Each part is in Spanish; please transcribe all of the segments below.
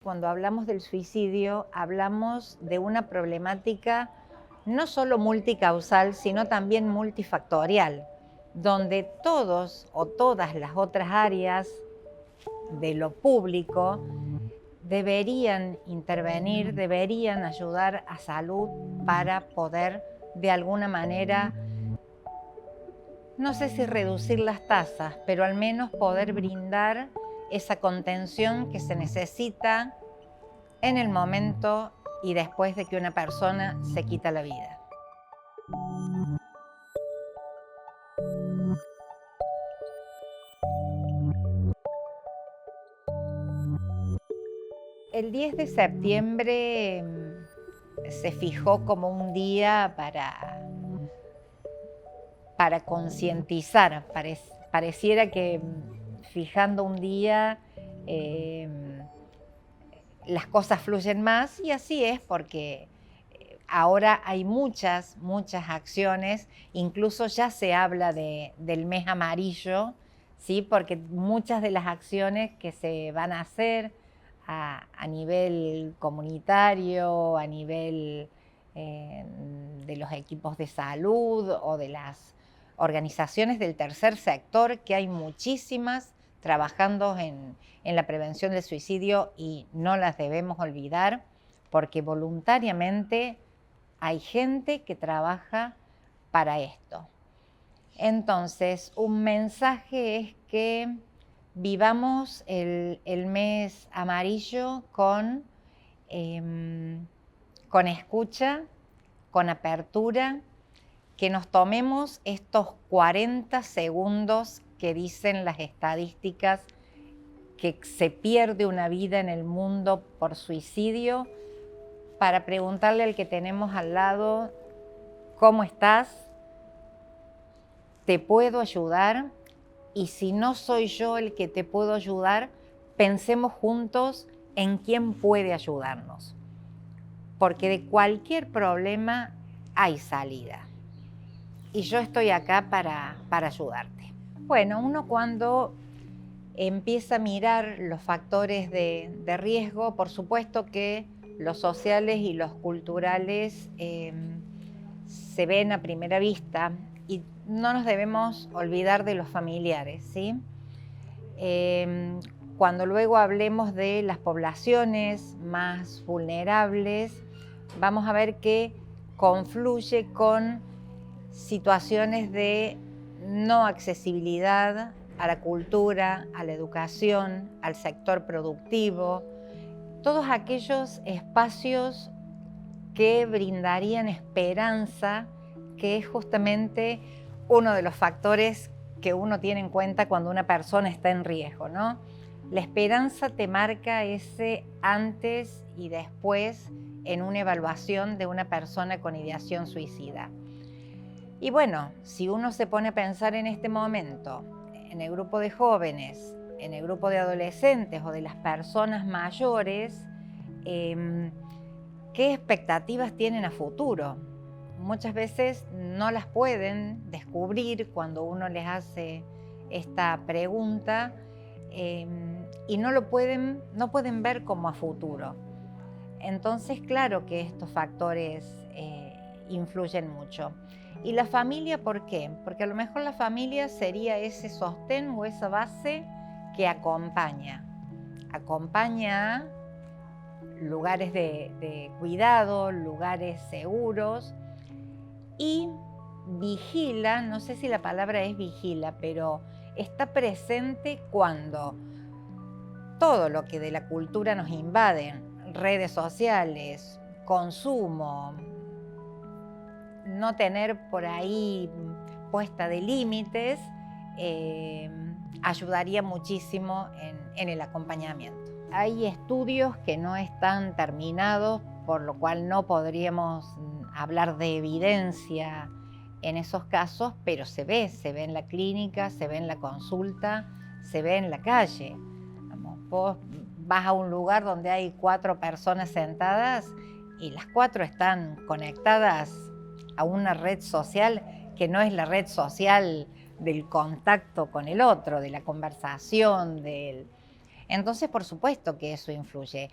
cuando hablamos del suicidio, hablamos de una problemática no solo multicausal, sino también multifactorial, donde todos o todas las otras áreas de lo público deberían intervenir, deberían ayudar a salud para poder de alguna manera, no sé si reducir las tasas, pero al menos poder brindar esa contención que se necesita en el momento y después de que una persona se quita la vida. El 10 de septiembre se fijó como un día para concientizar. Pareciera que fijando un día las cosas fluyen más, y así es porque ahora hay muchas acciones, incluso ya se habla del mes amarillo, ¿sí? Porque muchas de las acciones que se van a hacer a nivel comunitario, a nivel de los equipos de salud o de las organizaciones del tercer sector, que hay muchísimas trabajando en la prevención del suicidio y no las debemos olvidar, porque voluntariamente hay gente que trabaja para esto. Entonces, un mensaje es que vivamos el mes amarillo con escucha, con apertura, que nos tomemos estos 40 segundos que dicen las estadísticas que se pierde una vida en el mundo por suicidio, para preguntarle al que tenemos al lado: ¿cómo estás? ¿Te puedo ayudar? Y si no soy yo el que te puedo ayudar, pensemos juntos en quién puede ayudarnos. Porque de cualquier problema hay salida. Y yo estoy acá para ayudarte. Bueno, uno cuando empieza a mirar los factores de riesgo, por supuesto que los sociales y los culturales se ven a primera vista, y no nos debemos olvidar de los familiares, ¿sí? Cuando luego hablemos de las poblaciones más vulnerables, vamos a ver que confluye con situaciones de no accesibilidad a la cultura, a la educación, al sector productivo, todos aquellos espacios que brindarían esperanza, que es justamente uno de los factores que uno tiene en cuenta cuando una persona está en riesgo, ¿no? La esperanza te marca ese antes y después en una evaluación de una persona con ideación suicida. Y bueno, si uno se pone a pensar en este momento, en el grupo de jóvenes, en el grupo de adolescentes o de las personas mayores, ¿qué expectativas tienen a futuro? Muchas veces no las pueden descubrir cuando uno les hace esta pregunta, y no pueden ver como a futuro. Entonces, claro que estos factores influyen mucho. ¿Y la familia por qué? Porque a lo mejor la familia sería ese sostén o esa base que acompaña a lugares de cuidado, lugares seguros, y vigila, no sé si la palabra es vigila, pero está presente cuando todo lo que de la cultura nos invade, redes sociales, consumo, no tener por ahí puesta de límites, ayudaría muchísimo en el acompañamiento. Hay estudios que no están terminados, por lo cual no podríamos hablar de evidencia en esos casos, pero se ve en la clínica, se ve en la consulta, se ve en la calle. Vos vas a un lugar donde hay 4 personas sentadas y las 4 están conectadas a una red social que no es la red social del contacto con el otro, de la conversación, Entonces, por supuesto que eso influye.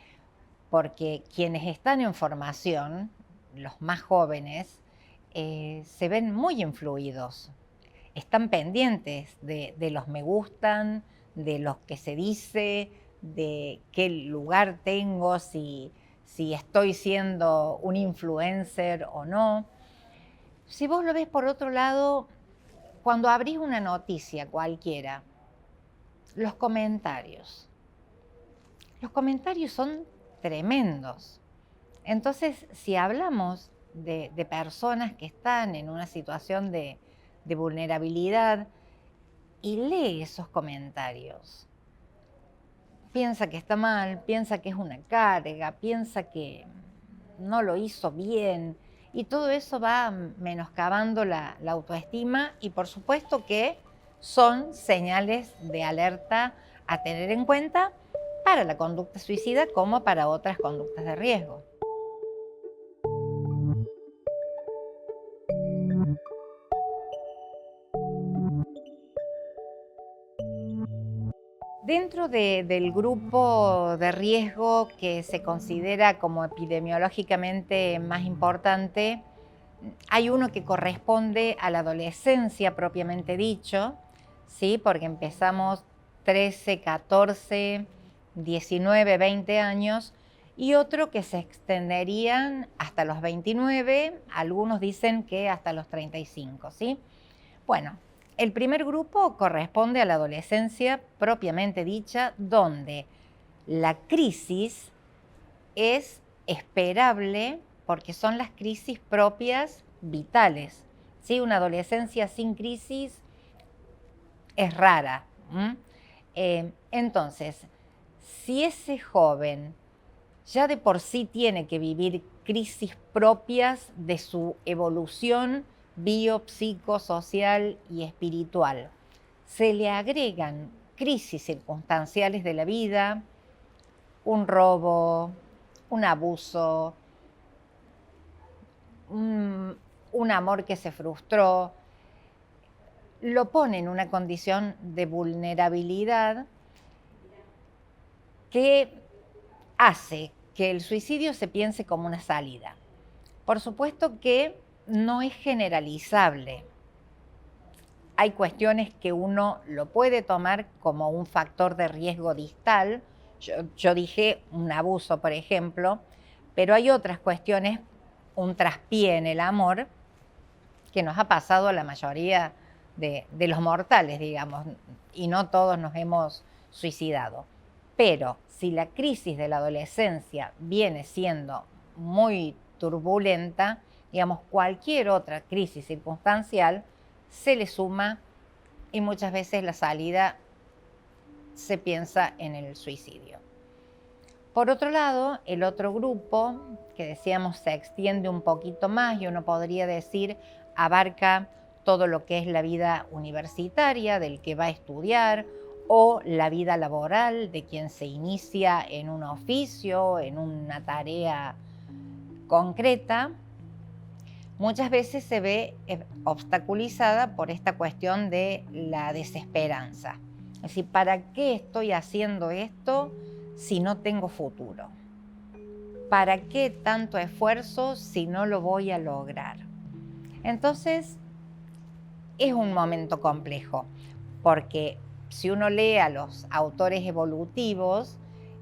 porque quienes están en formación, los más jóvenes, se ven muy influidos, están pendientes de los me gustan, de lo que se dice, de qué lugar tengo, si estoy siendo un influencer o no. Si vos lo ves por otro lado, cuando abrís una noticia cualquiera, los comentarios son tremendos. Entonces, si hablamos de personas que están en una situación de vulnerabilidad y lee esos comentarios, piensa que está mal, piensa que es una carga, piensa que no lo hizo bien, y todo eso va menoscabando la autoestima, y por supuesto que son señales de alerta a tener en cuenta para la conducta suicida como para otras conductas de riesgo. Dentro del grupo de riesgo que se considera como epidemiológicamente más importante, hay uno que corresponde a la adolescencia propiamente dicho, ¿sí? Porque empezamos 13, 14, 19, 20 años, y otro que se extenderían hasta los 29, algunos dicen que hasta los 35, ¿sí? Bueno, el primer grupo corresponde a la adolescencia propiamente dicha, donde la crisis es esperable porque son las crisis propias vitales, ¿sí? Una adolescencia sin crisis es rara. Entonces, si ese joven ya de por sí tiene que vivir crisis propias de su evolución biopsicosocial y espiritual, se le agregan crisis circunstanciales de la vida, un robo, un abuso, un amor que se frustró, lo pone en una condición de vulnerabilidad que hace que el suicidio se piense como una salida. Por supuesto que no es generalizable. Hay cuestiones que uno lo puede tomar como un factor de riesgo distal. Yo dije un abuso, por ejemplo, pero hay otras cuestiones, un traspié en el amor, que nos ha pasado a la mayoría de los mortales, digamos, y no todos nos hemos suicidado. Pero si la crisis de la adolescencia viene siendo muy turbulenta, digamos, cualquier otra crisis circunstancial se le suma, y muchas veces la salida se piensa en el suicidio. Por otro lado, el otro grupo, que decíamos se extiende un poquito más, y uno podría decir abarca todo lo que es la vida universitaria del que va a estudiar, o la vida laboral de quien se inicia en un oficio, en una tarea concreta. Muchas veces se ve obstaculizada por esta cuestión de la desesperanza. Es decir, ¿para qué estoy haciendo esto si no tengo futuro? ¿Para qué tanto esfuerzo si no lo voy a lograr? Entonces, es un momento complejo, porque si uno lee a los autores evolutivos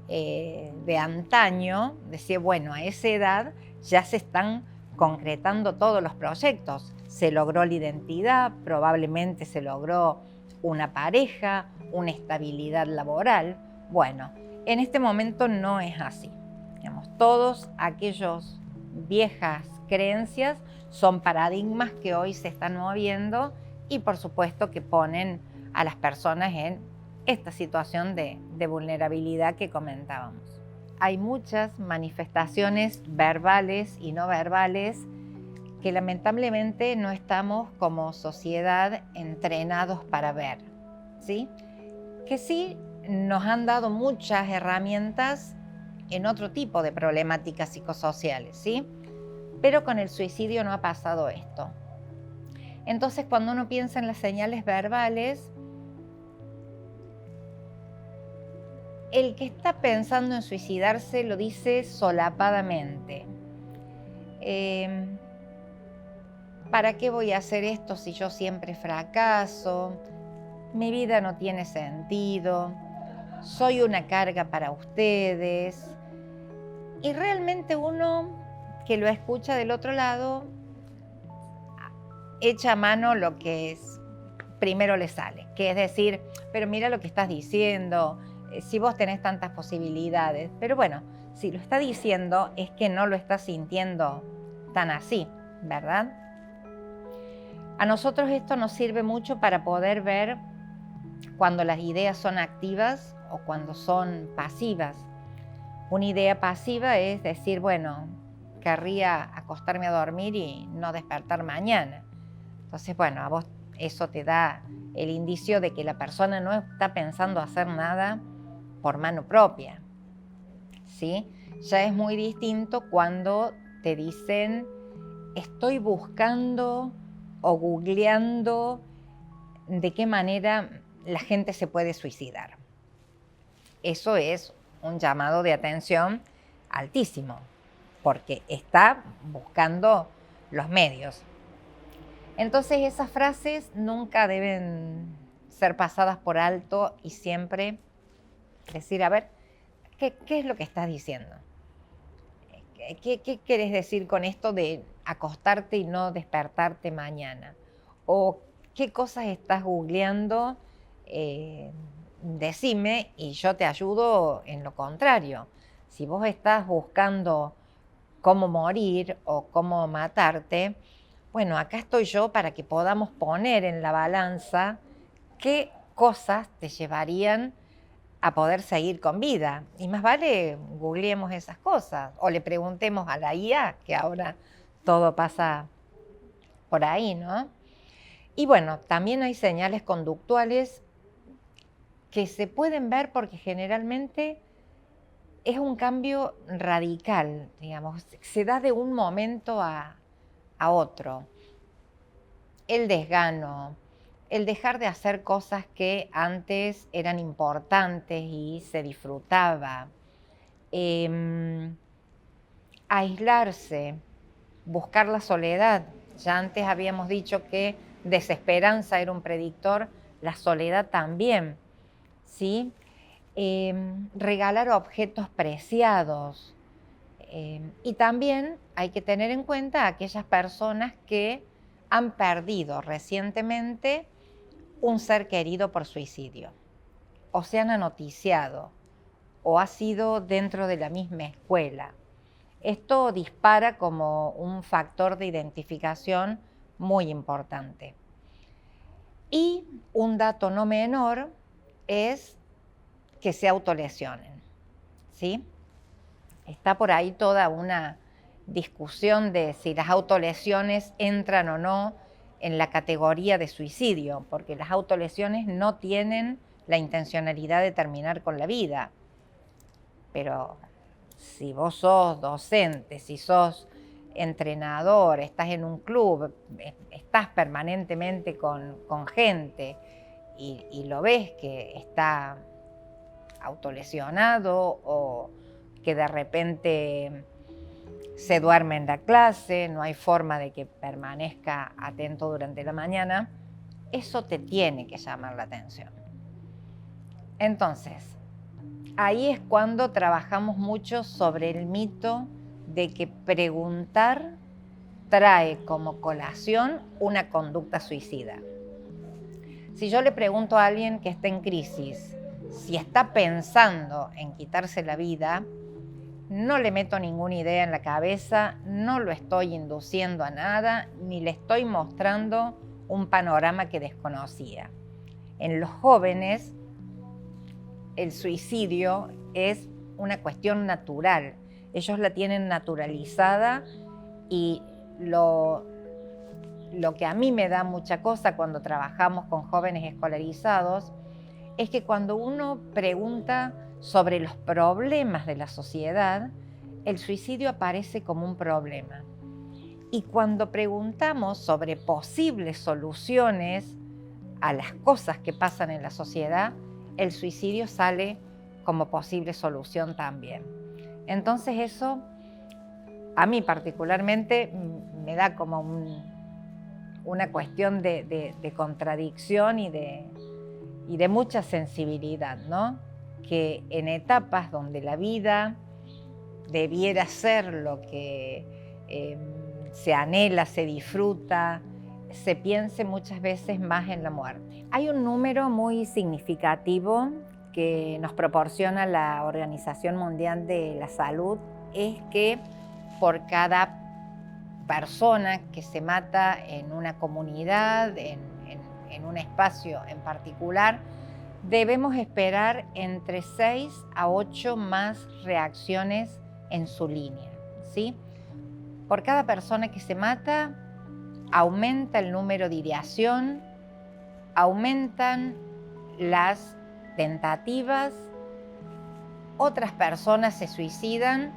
de antaño, decía, bueno, a esa edad ya se están concretando todos los proyectos. Se logró la identidad, probablemente se logró una pareja, una estabilidad laboral. Bueno, en este momento no es así. Digamos, todos aquellos viejas creencias son paradigmas que hoy se están moviendo, y por supuesto que ponen a las personas en esta situación de vulnerabilidad que comentábamos. Hay muchas manifestaciones verbales y no verbales que lamentablemente no estamos como sociedad entrenados para ver, ¿sí? Que sí nos han dado muchas herramientas en otro tipo de problemáticas psicosociales, ¿sí? Pero con el suicidio no ha pasado esto. Entonces, cuando uno piensa en las señales verbales, el que está pensando en suicidarse lo dice solapadamente. ¿Para qué voy a hacer esto si yo siempre fracaso? Mi vida no tiene sentido. Soy una carga para ustedes. Y realmente uno que lo escucha del otro lado echa a mano lo que es, primero le sale, que es decir, pero mira lo que estás diciendo, si vos tenés tantas posibilidades. Pero bueno, si lo está diciendo es que no lo está sintiendo tan así, ¿verdad? A nosotros esto nos sirve mucho para poder ver cuando las ideas son activas o cuando son pasivas. Una idea pasiva es decir, bueno, querría acostarme a dormir y no despertar mañana. Entonces, bueno, a vos eso te da el indicio de que la persona no está pensando hacer nada por mano propia, ¿sí? Ya es muy distinto cuando te dicen, estoy buscando o googleando de qué manera la gente se puede suicidar. Eso es un llamado de atención altísimo, porque está buscando los medios. Entonces esas frases nunca deben ser pasadas por alto y siempre decir, a ver, ¿qué es lo que estás diciendo? ¿Qué quieres decir con esto de acostarte y no despertarte mañana? ¿O qué cosas estás googleando? Decime y yo te ayudo en lo contrario. Si vos estás buscando cómo morir o cómo matarte, bueno, acá estoy yo para que podamos poner en la balanza qué cosas te llevarían a poder seguir con vida. Y más vale googleemos esas cosas o le preguntemos a la IA, que ahora todo pasa por ahí, ¿no? Y bueno, también hay señales conductuales que se pueden ver porque generalmente es un cambio radical, digamos, se da de un momento a otro. El desgano, el dejar de hacer cosas que antes eran importantes y se disfrutaba, aislarse, buscar la soledad. Ya antes habíamos dicho que desesperanza era un predictor, la soledad también, ¿sí? Regalar objetos preciados. Y también hay que tener en cuenta a aquellas personas que han perdido recientemente un ser querido por suicidio, o se han anoticiado, o ha sido dentro de la misma escuela. Esto dispara como un factor de identificación muy importante. Y un dato no menor es que se autolesionen, ¿sí? Está por ahí toda una discusión de si las autolesiones entran o no en la categoría de suicidio, porque las autolesiones no tienen la intencionalidad de terminar con la vida. Pero si vos sos docente, si sos entrenador, estás en un club, estás permanentemente con gente y lo ves que está autolesionado o que de repente se duerme en la clase, no hay forma de que permanezca atento durante la mañana, eso te tiene que llamar la atención. Entonces, ahí es cuando trabajamos mucho sobre el mito de que preguntar trae como colación una conducta suicida. Si yo le pregunto a alguien que está en crisis si está pensando en quitarse la vida, no le meto ninguna idea en la cabeza, no lo estoy induciendo a nada, ni le estoy mostrando un panorama que desconocía. En los jóvenes, el suicidio es una cuestión natural. Ellos la tienen naturalizada y lo que a mí me da mucha cosa cuando trabajamos con jóvenes escolarizados es que cuando uno pregunta sobre los problemas de la sociedad, el suicidio aparece como un problema. Y cuando preguntamos sobre posibles soluciones a las cosas que pasan en la sociedad, el suicidio sale como posible solución también. Entonces eso a mí particularmente me da como una cuestión de contradicción y de mucha sensibilidad, ¿no? Que en etapas donde la vida debiera ser lo que se anhela, se disfruta, se piense muchas veces más en la muerte. Hay un número muy significativo que nos proporciona la Organización Mundial de la Salud, es que por cada persona que se mata en una comunidad, en un espacio en particular, debemos esperar entre 6 a 8 más reacciones en su línea, ¿sí? Por cada persona que se mata, aumenta el número de ideación, aumentan las tentativas, otras personas se suicidan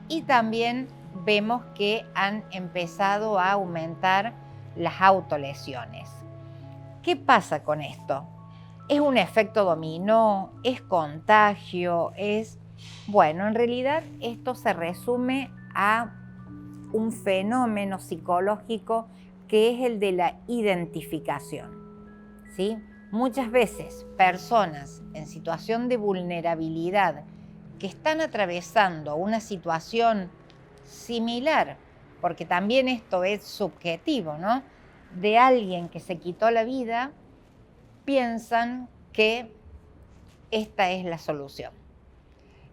y también vemos que han empezado a aumentar las autolesiones. ¿Qué pasa con esto? ¿Es un efecto dominó? ¿Es contagio? Bueno, en realidad esto se resume a un fenómeno psicológico que es el de la identificación, ¿sí? Muchas veces personas en situación de vulnerabilidad que están atravesando una situación similar, porque también esto es subjetivo, ¿no? De alguien que se quitó la vida, piensan que esta es la solución.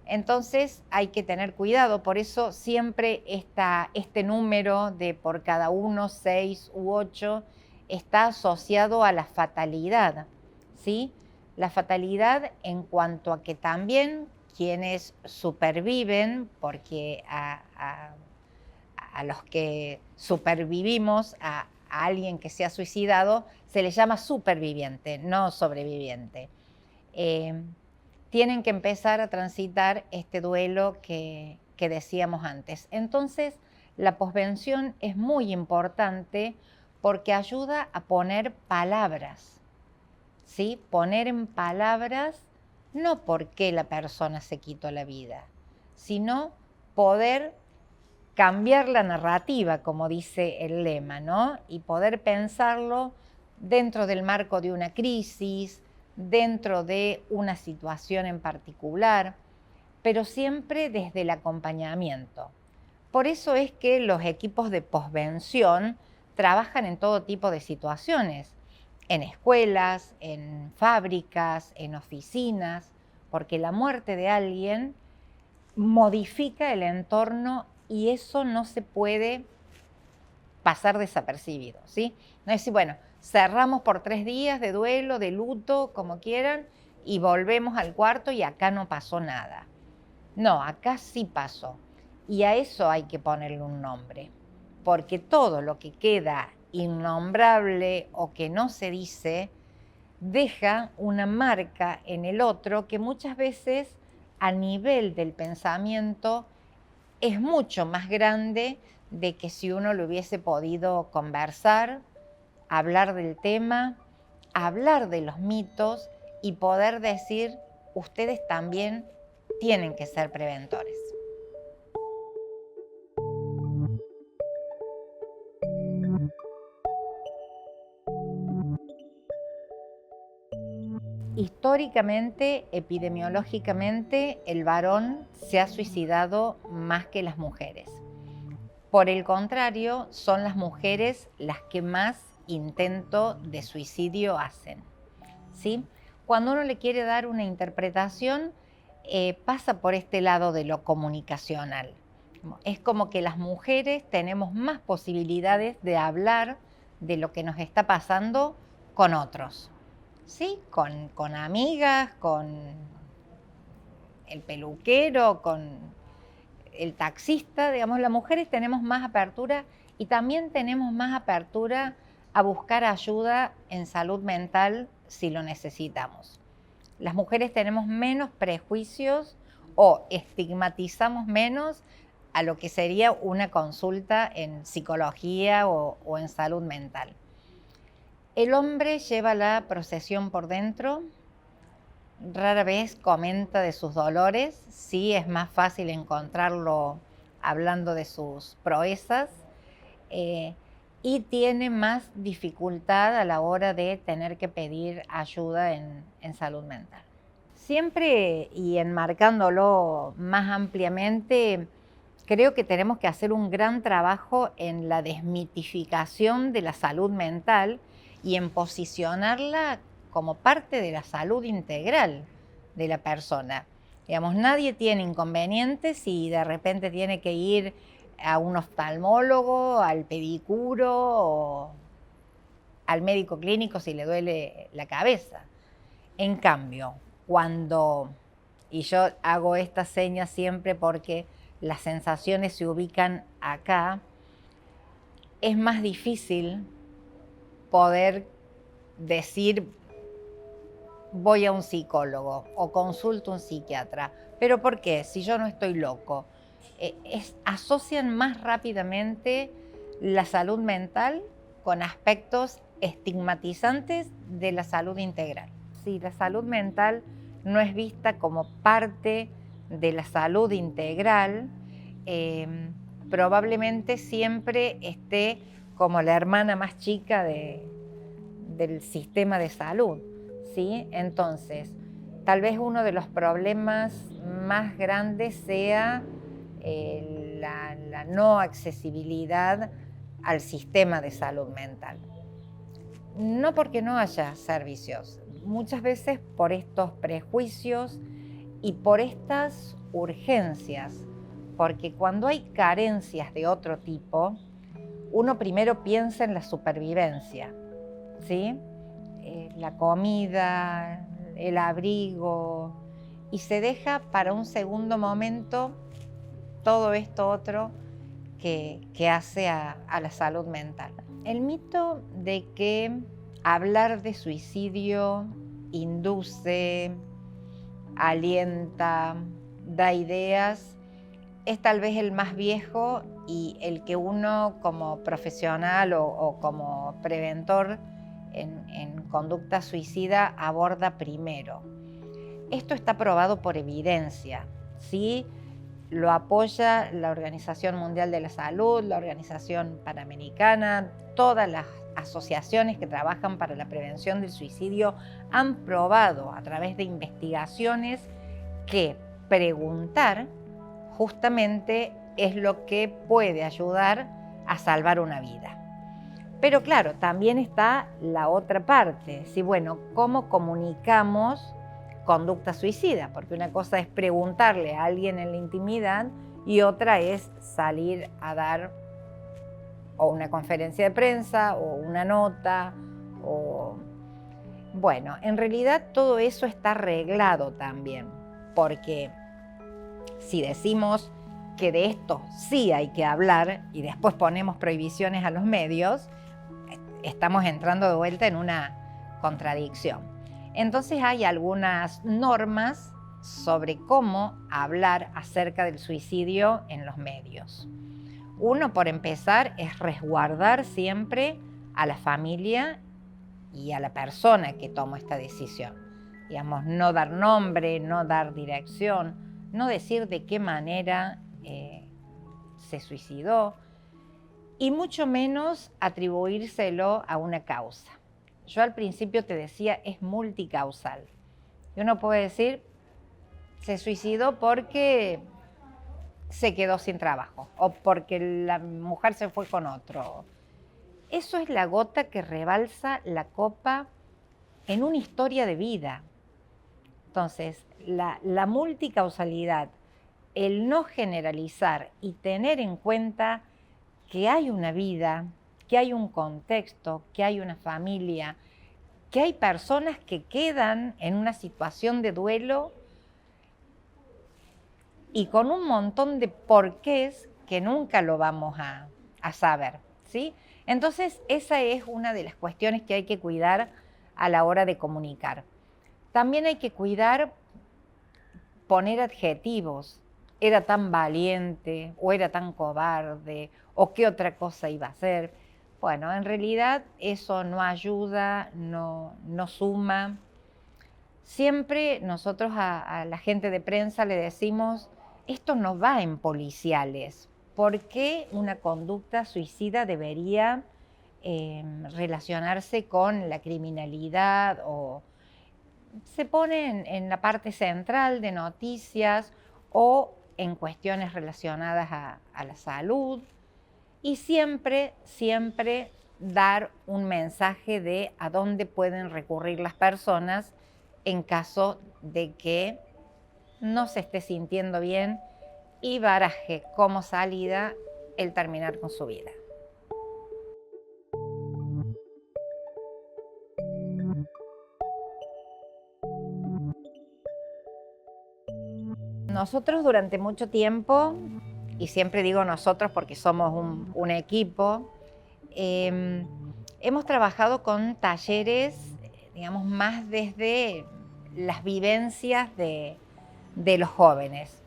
Entonces hay que tener cuidado, por eso siempre este número de por cada 1, 6 u 8 está asociado a la fatalidad, ¿sí? La fatalidad en cuanto a que también quienes superviven, porque a los que supervivimos, a alguien que se ha suicidado, se le llama superviviente, no sobreviviente. Tienen que empezar a transitar este duelo que decíamos antes. Entonces, la posvención es muy importante porque ayuda a poner palabras, ¿sí? Poner en palabras no por qué la persona se quitó la vida, sino poder cambiar la narrativa, como dice el lema, ¿no? Y poder pensarlo dentro del marco de una crisis, dentro de una situación en particular, pero siempre desde el acompañamiento. Por eso es que los equipos de posvención trabajan en todo tipo de situaciones, en escuelas, en fábricas, en oficinas, porque la muerte de alguien modifica el entorno y eso no se puede pasar desapercibido, ¿sí? No es decir, bueno, cerramos por 3 días de duelo, de luto, como quieran, y volvemos al cuarto y acá no pasó nada. No, acá sí pasó. Y a eso hay que ponerle un nombre, porque todo lo que queda innombrable o que no se dice, deja una marca en el otro que muchas veces a nivel del pensamiento es mucho más grande de que si uno lo hubiese podido conversar, hablar del tema, hablar de los mitos y poder decir, ustedes también tienen que ser preventores. Históricamente, epidemiológicamente, el varón se ha suicidado más que las mujeres. Por el contrario, son las mujeres las que más intento de suicidio hacen, ¿sí? Cuando uno le quiere dar una interpretación, pasa por este lado de lo comunicacional. Es como que las mujeres tenemos más posibilidades de hablar de lo que nos está pasando con otros, ¿sí? Con amigas, con el peluquero, con el taxista, digamos, las mujeres tenemos más apertura y también tenemos más apertura a buscar ayuda en salud mental si lo necesitamos. Las mujeres tenemos menos prejuicios o estigmatizamos menos a lo que sería una consulta en psicología o en salud mental. El hombre lleva la procesión por dentro, rara vez comenta de sus dolores, sí es más fácil encontrarlo hablando de sus proezas, eh, y tiene más dificultad a la hora de tener que pedir ayuda en salud mental. Siempre, y enmarcándolo más ampliamente, creo que tenemos que hacer un gran trabajo en la desmitificación de la salud mental y en posicionarla como parte de la salud integral de la persona. Digamos, nadie tiene inconvenientes si de repente tiene que ir a un oftalmólogo, al pedicuro o al médico clínico si le duele la cabeza. En cambio, cuando, y yo hago esta seña siempre porque las sensaciones se ubican acá, es más difícil poder decir voy a un psicólogo o consulto a un psiquiatra. ¿Pero por qué? Si yo no estoy loco. Asocian más rápidamente la salud mental con aspectos estigmatizantes de la salud integral. Si la salud mental no es vista como parte de la salud integral, probablemente siempre esté como la hermana más chica del sistema de salud, ¿sí? Entonces, tal vez uno de los problemas más grandes sea la no accesibilidad al sistema de salud mental. No porque no haya servicios, muchas veces por estos prejuicios y por estas urgencias, porque cuando hay carencias de otro tipo, uno primero piensa en la supervivencia, ¿sí? La comida, el abrigo, y se deja para un segundo momento todo esto otro que hace a la salud mental. El mito de que hablar de suicidio induce, alienta, da ideas, es tal vez el más viejo y el que uno como profesional o como preventor en conducta suicida aborda primero. Esto está probado por evidencia, ¿sí? Lo apoya la Organización Mundial de la Salud, la Organización Panamericana, todas las asociaciones que trabajan para la prevención del suicidio han probado a través de investigaciones que preguntar justamente es lo que puede ayudar a salvar una vida. Pero claro, también está la otra parte, ¿sí? Bueno, ¿cómo comunicamos conducta suicida? Porque una cosa es preguntarle a alguien en la intimidad y otra es salir a dar o una conferencia de prensa o una nota o... Bueno, en realidad todo eso está arreglado también, porque si decimos que de esto sí hay que hablar y después ponemos prohibiciones a los medios, estamos entrando de vuelta en una contradicción. Entonces hay algunas normas sobre cómo hablar acerca del suicidio en los medios. Uno, por empezar, es resguardar siempre a la familia y a la persona que tomó esta decisión. Digamos, no dar nombre, no dar dirección, no decir de qué manera se suicidó, y mucho menos atribuírselo a una causa. Yo al principio te decía, es multicausal. Y uno puede decir, se suicidó porque se quedó sin trabajo o porque la mujer se fue con otro. Eso es la gota que rebalsa la copa en una historia de vida. Entonces, la multicausalidad, el no generalizar y tener en cuenta que hay una vida, que hay un contexto, que hay una familia, que hay personas que quedan en una situación de duelo y con un montón de porqués que nunca lo vamos a saber, ¿sí? Entonces, esa es una de las cuestiones que hay que cuidar a la hora de comunicar. También hay que cuidar poner adjetivos. Era tan valiente, o era tan cobarde, o qué otra cosa iba a hacer. Bueno, en realidad eso no ayuda, no suma. Siempre nosotros a la gente de prensa le decimos, esto no va en policiales. ¿Por qué una conducta suicida debería relacionarse con la criminalidad o se pone en la parte central de noticias o en cuestiones relacionadas a la salud? Y siempre, siempre dar un mensaje de a dónde pueden recurrir las personas en caso de que no se esté sintiendo bien y baraje como salida el terminar con su vida. Nosotros durante mucho tiempo, y siempre digo nosotros porque somos un equipo, hemos trabajado con talleres, digamos, más desde las vivencias de los jóvenes,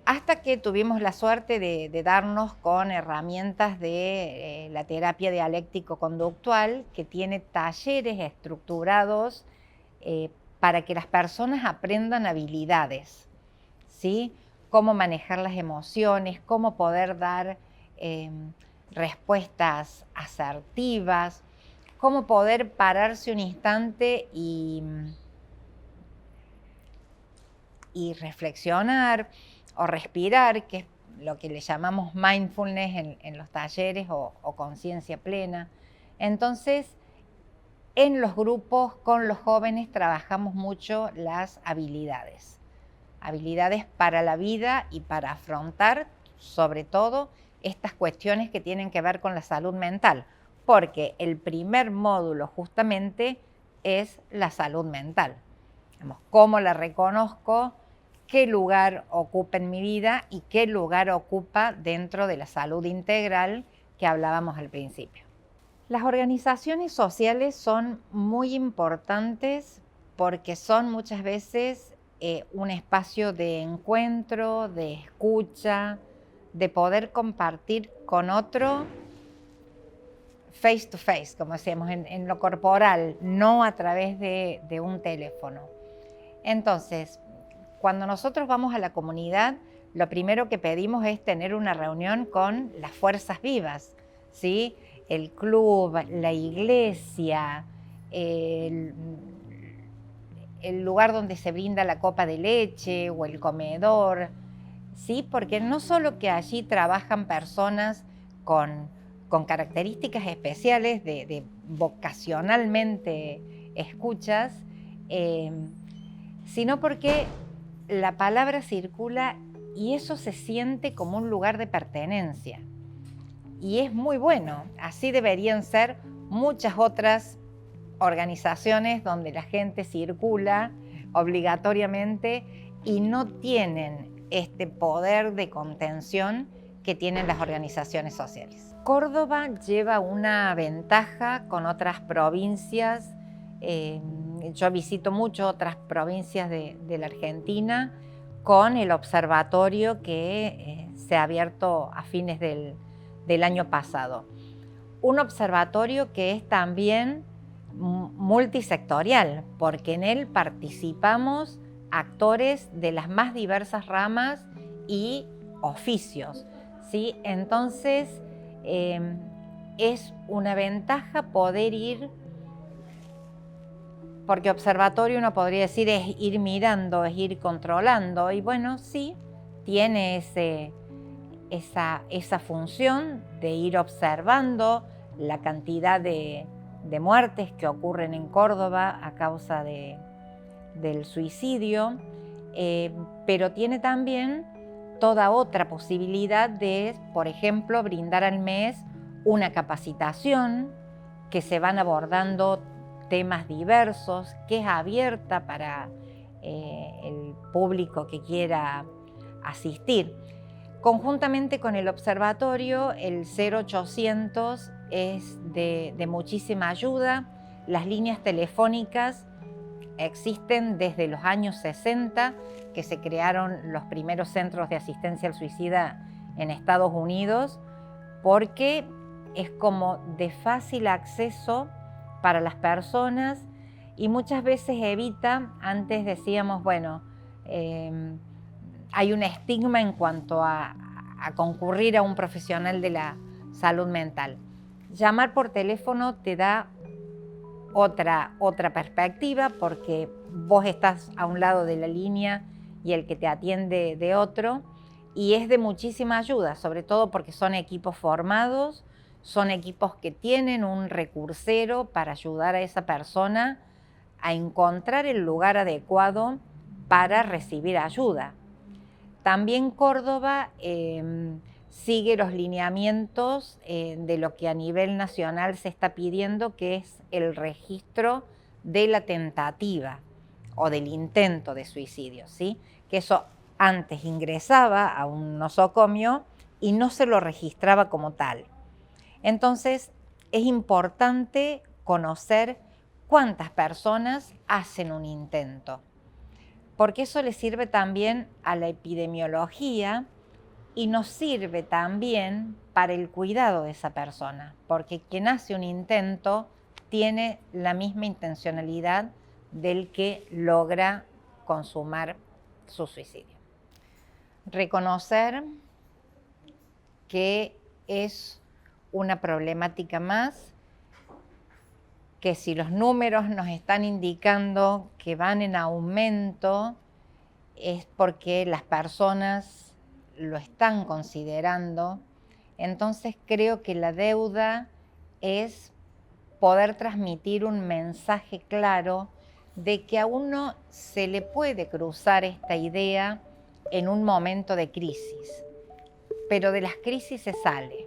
hasta que tuvimos la suerte de darnos con herramientas de la terapia dialéctico-conductual, que tiene talleres estructurados para que las personas aprendan habilidades, ¿sí? Cómo manejar las emociones, cómo poder dar respuestas asertivas, cómo poder pararse un instante y reflexionar o respirar, que es lo que le llamamos mindfulness en los talleres o conciencia plena. Entonces, en los grupos con los jóvenes trabajamos mucho las habilidades para la vida y para afrontar, sobre todo, estas cuestiones que tienen que ver con la salud mental, porque el primer módulo justamente es la salud mental. Digamos, cómo la reconozco, qué lugar ocupa en mi vida y qué lugar ocupa dentro de la salud integral que hablábamos al principio. Las organizaciones sociales son muy importantes porque son muchas veces un espacio de encuentro, de escucha, de poder compartir con otro face to face, como decíamos, en lo corporal, no a través de un teléfono. Entonces, cuando nosotros vamos a la comunidad, lo primero que pedimos es tener una reunión con las fuerzas vivas, ¿sí? El club, la iglesia, el lugar donde se brinda la copa de leche o el comedor, ¿sí? Porque no solo que allí trabajan personas con características especiales de vocacionalmente escuchas, sino porque la palabra circula y eso se siente como un lugar de pertenencia. Y es muy bueno, así deberían ser muchas otras organizaciones donde la gente circula obligatoriamente y no tienen este poder de contención que tienen las organizaciones sociales. Córdoba lleva una ventaja con otras provincias. Yo visito mucho otras provincias de la Argentina con el observatorio que se ha abierto a fines del año pasado. Un observatorio que es también multisectorial, porque en él participamos actores de las más diversas ramas y oficios, ¿sí? Entonces, es una ventaja poder ir, porque observatorio uno podría decir es ir mirando, es ir controlando, y bueno, sí, tiene esa función de ir observando la cantidad de muertes que ocurren en Córdoba a causa del suicidio, pero tiene también toda otra posibilidad de, por ejemplo, brindar al mes una capacitación que se van abordando temas diversos, que es abierta para el público que quiera asistir. Conjuntamente con el observatorio, el 0800 es de muchísima ayuda. Las líneas telefónicas existen desde los años 60, que se crearon los primeros centros de asistencia al suicida en Estados Unidos, porque es como de fácil acceso para las personas y muchas veces evita. Antes decíamos, bueno, hay un estigma en cuanto a concurrir a un profesional de la salud mental. Llamar por teléfono te da otra perspectiva, porque vos estás a un lado de la línea y el que te atiende de otro, y es de muchísima ayuda, sobre todo porque son equipos formados, son equipos que tienen un recursero para ayudar a esa persona a encontrar el lugar adecuado para recibir ayuda. También Córdoba sigue los lineamientos de lo que a nivel nacional se está pidiendo, que es el registro de la tentativa o del intento de suicidio, ¿sí? Que eso antes ingresaba a un nosocomio y no se lo registraba como tal. Entonces, es importante conocer cuántas personas hacen un intento, porque eso le sirve también a la epidemiología y nos sirve también para el cuidado de esa persona, porque quien hace un intento tiene la misma intencionalidad del que logra consumar su suicidio. Reconocer que es una problemática más, que si los números nos están indicando que van en aumento, es porque las personas lo están considerando. Entonces creo que la deuda es poder transmitir un mensaje claro de que a uno se le puede cruzar esta idea en un momento de crisis, pero de las crisis se sale.